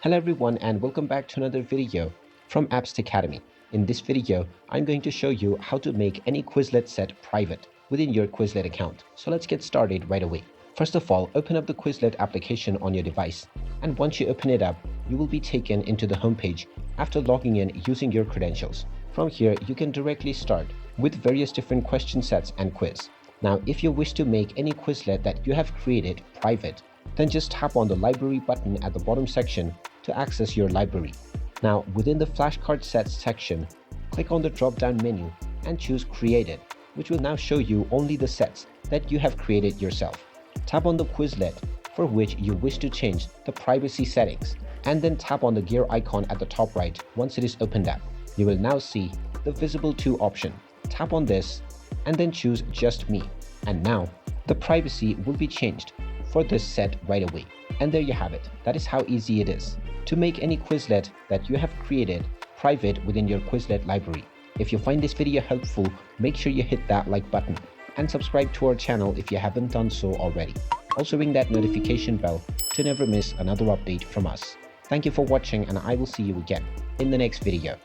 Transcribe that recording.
Hello everyone and welcome back to another video from Apps Academy. In this video, I'm going to show you how to make any Quizlet set private within your Quizlet account. So let's get started right away. First of all, open up the Quizlet application on your device. And once you open it up, you will be taken into the homepage after logging in using your credentials. From here, you can directly start with various different question sets and quiz. Now, if you wish to make any Quizlet that you have created private, then just tap on the library button at the bottom section to access your library. Now, within the flashcard sets section, click on the drop-down menu and choose Created, which will now show you only the sets that you have created yourself. Tap on the Quizlet for which you wish to change the privacy settings, and then tap on the gear icon at the top right once it is opened up. You will now see the Visible To option. Tap on this and then choose Just Me. And now, the privacy will be changed for this set right away. And there you have it. That is how easy it is to make any Quizlet that you have created private within your Quizlet library. If you find this video helpful, make sure you hit that like button and subscribe to our channel if you haven't done so already. Also ring that notification bell to never miss another update from us. Thank you for watching and I will see you again in the next video.